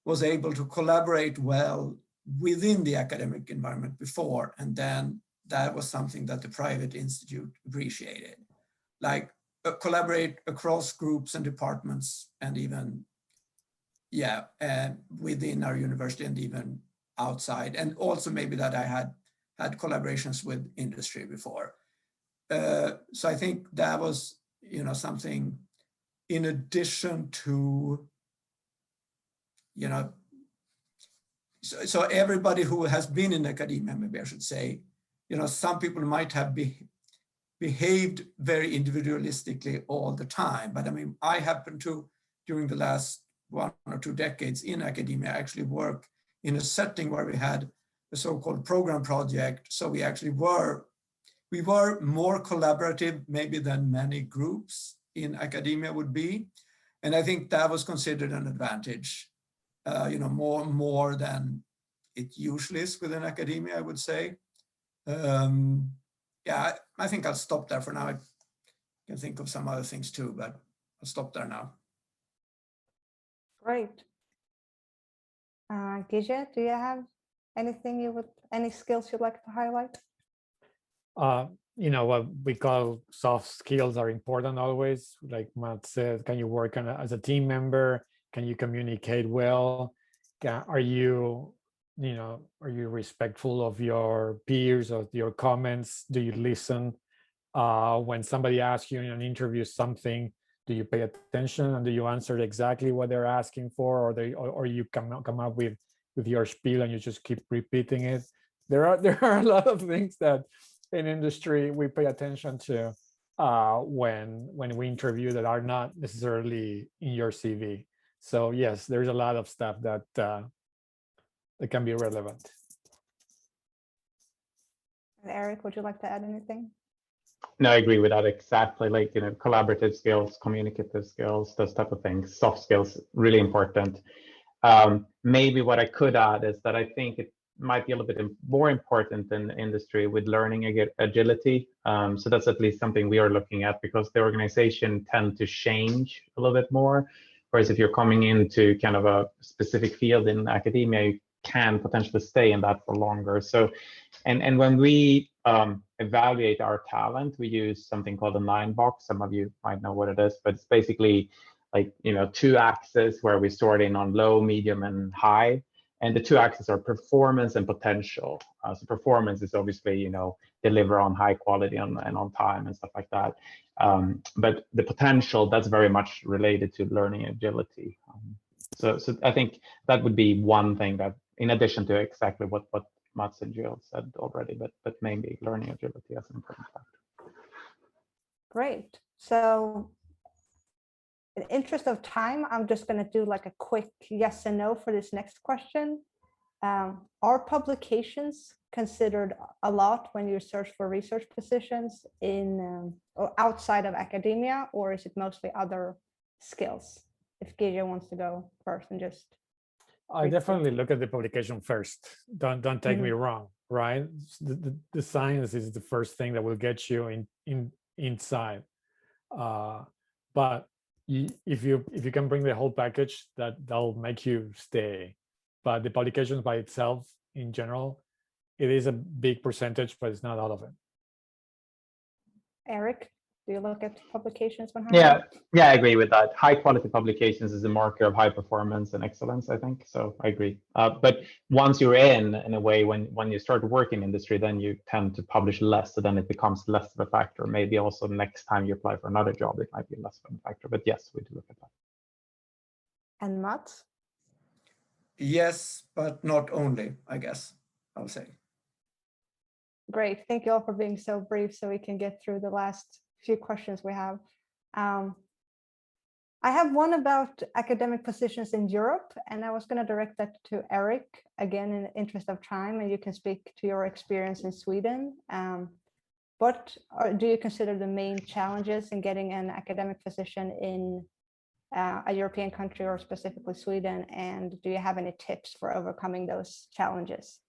was able to collaborate well within the academic environment before, and then that was something that the private institute appreciated, like collaborate across groups and departments, and even within our university and even outside, and also maybe that I had collaborations with industry before. So I think that was, you know, something in addition to, you know, so everybody who has been in academia, maybe I should say, you know, some people might have behaved very individualistically all the time. But I mean, I happen to, during the last 1 or 2 decades in academia, actually work in a setting where we had a so-called program project. So we actually were more collaborative maybe than many groups in academia would be. And I think that was considered an advantage, you know, more than it usually is within academia, I would say. Yeah, I think I'll stop there for now. I can think of some other things too, but I'll stop there now.
Great. Gija, do you have anything any skills you'd like to highlight?
You know, what we call soft skills are important always. Like Matt said, can you work as a team member? Can you communicate well? Are you respectful of your peers, of your comments? Do you listen? When somebody asks you in an interview something, do you pay attention and do you answer exactly what they're asking for, or you come up with your spiel and you just keep repeating it? There are a lot of things that in industry we pay attention to when we interview that are not necessarily in your CV. So yes, there's a lot of stuff that can be relevant.
Eric, would you like to add anything?
No, I agree with that exactly. Like, you know, collaborative skills, communicative skills, those type of things, soft skills, really important. Maybe what I could add is that I think it might be a little bit more important in industry with learning agility. So that's at least something we are looking at, because the organization tend to change a little bit more. Whereas if you're coming into kind of a specific field in academia, you can potentially stay in that for longer. So, and when we evaluate our talent, we use something called a 9-box. Some of you might know what it is, but it's basically like, 2 axes where we sort in on low, medium, and high. And the 2 axes are performance and potential. So performance is obviously, deliver on high quality and on time and stuff like that. But the potential, that's very much related to learning agility. So I think that would be one thing that, in addition to exactly what Mats and Jill said already, but maybe learning agility as an important factor.
Great. So in the interest of time, I'm just going to do like a quick yes and no for this next question. Are publications considered a lot when you search for research positions in or outside of academia, or is it mostly other skills? If Gija wants to go first and just.
I definitely look at the publication first. Don't take me wrong, right? The science is the first thing that will get you inside. But if you can bring the whole package, that'll make you stay. But the publications by itself, in general, it is a big percentage, but it's not all of it.
Eric, do you look at publications when
hiring? Yeah, I agree with that. High quality publications is a marker of high performance and excellence, I think. So I agree. But once you're in a way, when you start working in industry, then you tend to publish less. So then it becomes less of a factor. Maybe also next time you apply for another job, it might be less of a factor. But yes, we do look at that.
And Mats?
Yes, but not only, I guess, I'll say.
Great. Thank you all for being so brief so we can get through the last few questions we have. I have one about academic positions in Europe, and I was going to direct that to Eric, again, in the interest of time, and you can speak to your experience in Sweden. What do you consider the main challenges in getting an academic position in a European country, or specifically Sweden? And do you have any tips for overcoming those challenges?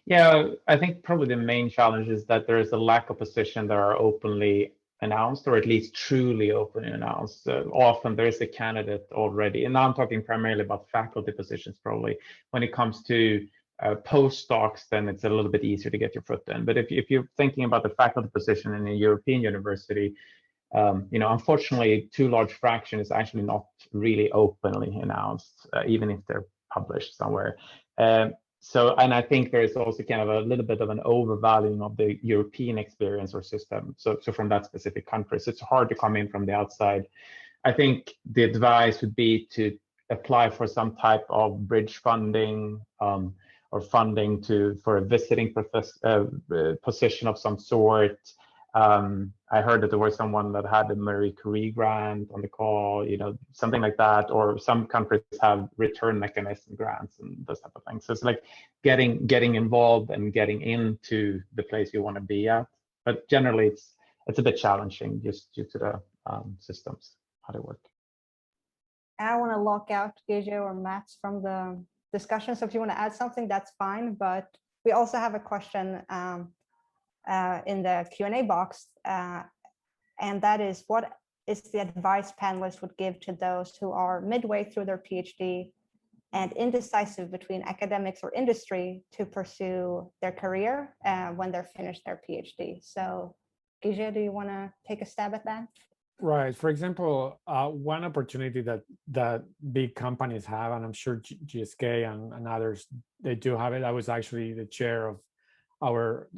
Yeah, I think probably the main challenge is that there is a lack of positions that are openly announced, or at least truly openly announced. Often there is a candidate already, and now I'm talking primarily about faculty positions. Probably when it comes to postdocs, then it's a little bit easier to get your foot in. But if you're thinking about the faculty position in a European university, unfortunately, too large fraction is actually not really openly announced, even if they're published somewhere. And I think there's also kind of a little bit of an overvaluing of the European experience or system. So from that specific country, so it's hard to come in from the outside. I think the advice would be to apply for some type of bridge funding or funding for a visiting position of some sort. I heard that there was someone that had a Marie Curie grant on the call, something like that, or some countries have return mechanism grants and those type of things. So it's like getting involved and getting into the place you want to be at. But generally, it's a bit challenging just due to the systems, how they work.
I want to lock out Gija or Mats from the discussion. So if you want to add something, that's fine. But we also have a question in the Q&A box, and that is, what is the advice panelists would give to those who are midway through their PhD and indecisive between academics or industry to pursue their career when they're finished their PhD? So Gija, do you want to take a stab at that?
Right. For example, one opportunity that big companies have, and I'm sure GSK and others, they do have it. I was actually the chair of our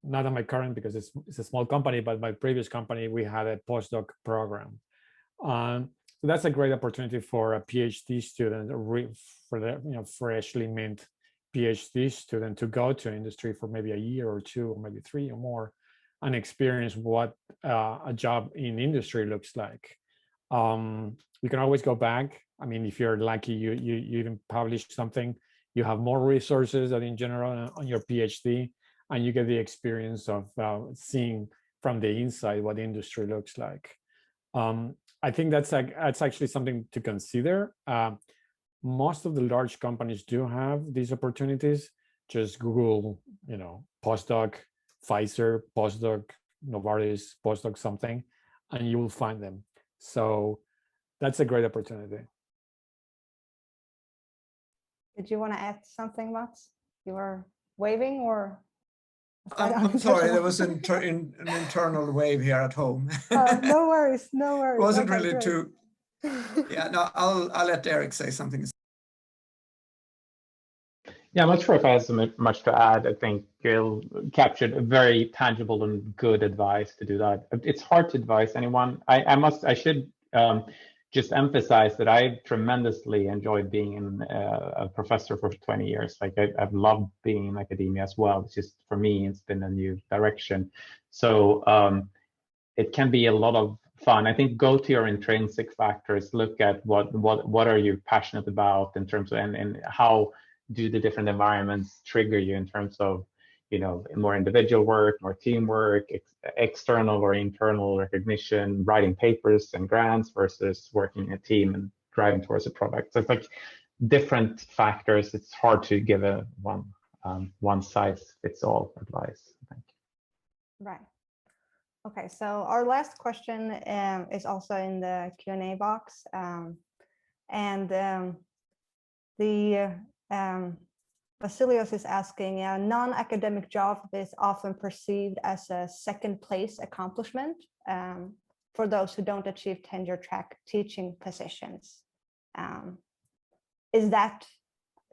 not on my current, because it's a small company, but my previous company, we had a postdoc program. So that's a great opportunity for a PhD student, for the freshly mint PhD student, to go to industry for maybe a year or 2 or maybe 3 or more, and experience what a job in industry looks like. You can always go back. I mean, if you're lucky, you even publish something, you have more resources than in general on your PhD. And you get the experience of seeing from the inside what industry looks like. I think that's actually something to consider. Most of the large companies do have these opportunities. Just Google, postdoc, Pfizer, postdoc, Novartis, postdoc something, and you will find them. So that's a great opportunity.
Did you want to add something, Mats? You were waving, or?
I'm sorry, there was an internal wave here at home.
No worries, no worries.
It wasn't
Okay,
really
great.
too. Yeah, no, I'll let Eric say something.
Yeah, I'm not sure if I have so much to add. I think Gil captured a very tangible and good advice to do that. It's hard to advise anyone. I should just emphasize that I've tremendously enjoyed being a professor for 20 years. Like I've loved being in academia as well. It's just, for me, it's been a new direction. So it can be a lot of fun. I think go to your intrinsic factors, look at what are you passionate about in terms of, and how do the different environments trigger you in terms of, you know, more individual work, more teamwork, external or internal recognition, writing papers and grants versus working in a team and driving towards a product. So it's like different factors. It's hard to give a one size fits all advice, I think.
Right. Okay, so our last question is also in the Q&A box. Vasilios is asking, a non-academic job is often perceived as a second place accomplishment for those who don't achieve tenure track teaching positions. Is that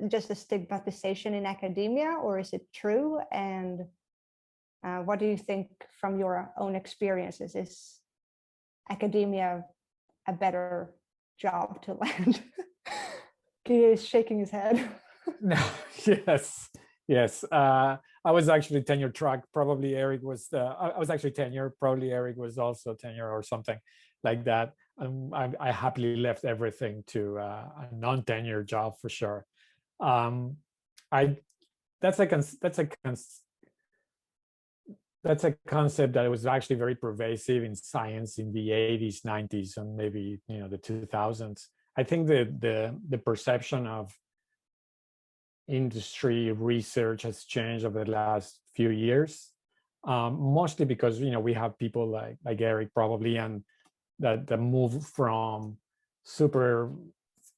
just a stigmatization in academia, or is it true? And what do you think from your own experiences? Is academia a better job to land? He is shaking his head.
No, yes. I was actually tenure track. Probably Eric was. I was actually tenure. Probably Eric was also tenure or something like that. I happily left everything to a non-tenure job for sure. That's a concept that was actually very pervasive in science in the 80s, 90s, and maybe the 2000s. I think the perception of industry research has changed over the last few years, mostly because we have people like Eric probably, and that move from super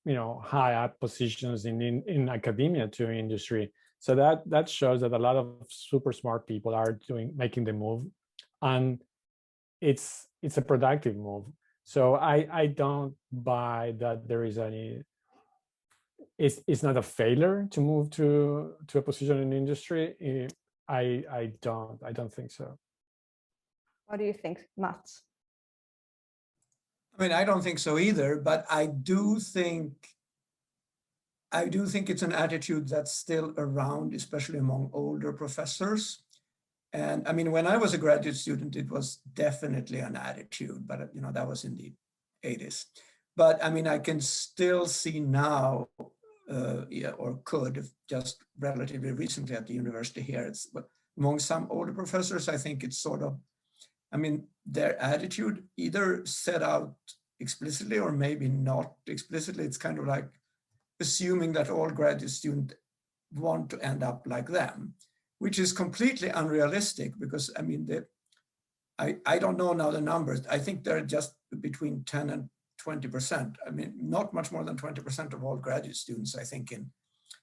high up positions in academia to industry. So that shows that a lot of super smart people are making the move, and it's a productive move. So I don't buy that there is any. It's not a failure to move to a position in industry. I don't think so.
What do you think, Mats?
I mean, I don't think so either, but I do think it's an attitude that's still around, especially among older professors. And I mean, when I was a graduate student, it was definitely an attitude, but that was in the 80s. But I mean, I can still see now, or could just relatively recently at the university here, but among some older professors, I think it's sort of, I mean, their attitude either set out explicitly or maybe not explicitly. It's kind of like assuming that all graduate students want to end up like them, which is completely unrealistic because, I mean, I don't know now the numbers. I think they're just between 10 and 20%. I mean, not much more than 20% of all graduate students, I think,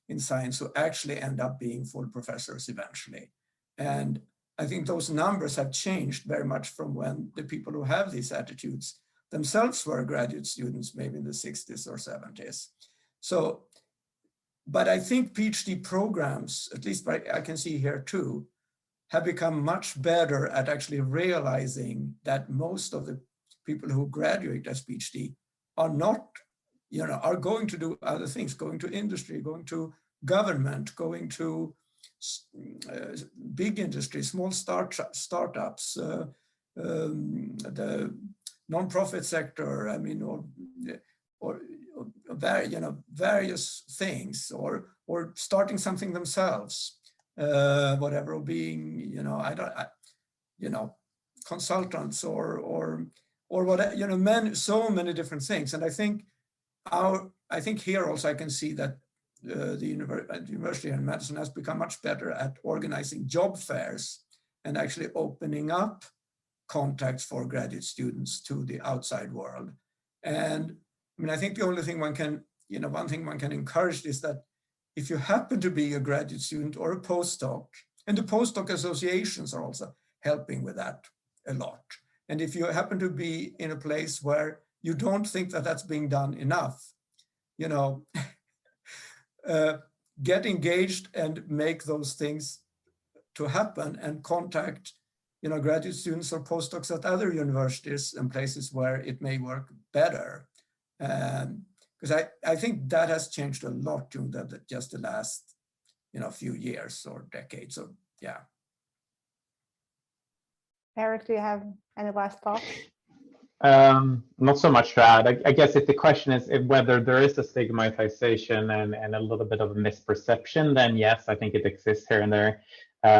in science who actually end up being full professors eventually. And I think those numbers have changed very much from when the people who have these attitudes themselves were graduate students, maybe in the 60s or 70s. So, but I think PhD programs, at least I can see here too, have become much better at actually realizing that most of the people who graduate as PhD are not, are going to do other things, going to industry, going to government, going to big industry, small startups, the nonprofit sector, I mean, or various things, or starting something themselves, whatever, or being, consultants or what, so many different things. And I think here also I can see that the University of Madison has become much better at organizing job fairs and actually opening up contacts for graduate students to the outside world. And I mean, I think the only thing one thing one can encourage is that if you happen to be a graduate student or a postdoc, and the postdoc associations are also helping with that a lot. And if you happen to be in a place where you don't think that that's being done enough, you know, get engaged and make those things to happen, and contact, you know, graduate students or postdocs at other universities and places where it may work better. Because I think that has changed a lot during just the last, you know, few years or decades. So yeah.
Eric, do you have any last thoughts?
Not so much to add. I guess if the question is whether there is a stigmatization and a little bit of a misperception, then yes, I think it exists here and there.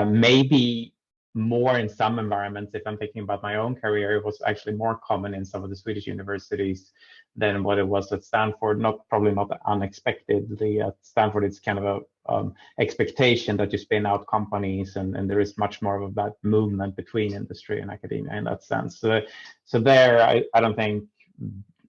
Maybe more in some environments. If I'm thinking about my own career, it was actually more common in some of the Swedish universities than what it was at Stanford. Probably not unexpectedly. At Stanford, it's kind of a expectation that you spin out companies, and there is much more of that movement between industry and academia in that sense. So there, I don't think.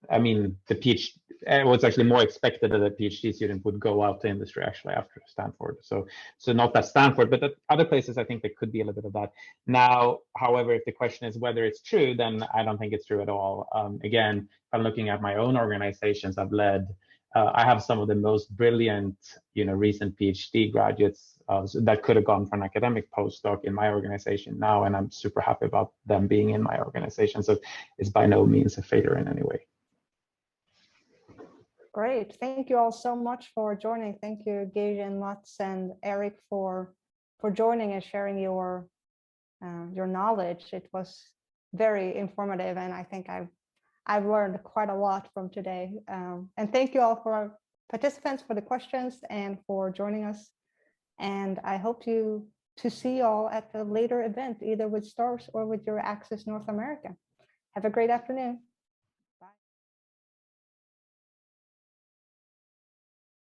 I mean, it was actually more expected that a PhD student would go out to industry actually after Stanford. So not at Stanford, but at other places, I think there could be a little bit of that. Now, however, if the question is whether it's true, then I don't think it's true at all. Again, if I'm looking at my own organizations I've led, I have some of the most brilliant, you know, recent PhD graduates that could have gone for an academic postdoc in my organization now, and I'm super happy about them being in my organization. So it's by no means a failure in any way.
Great. Thank you all so much for joining. Thank you, Gage and Mats and Eric for joining and sharing your knowledge. It was very informative, and I think I've learned quite a lot from today. And thank you all for our participants for the questions and for joining us. And I hope to see you all at the later event, either with STARS or with EURAXESS North America. Have a great afternoon.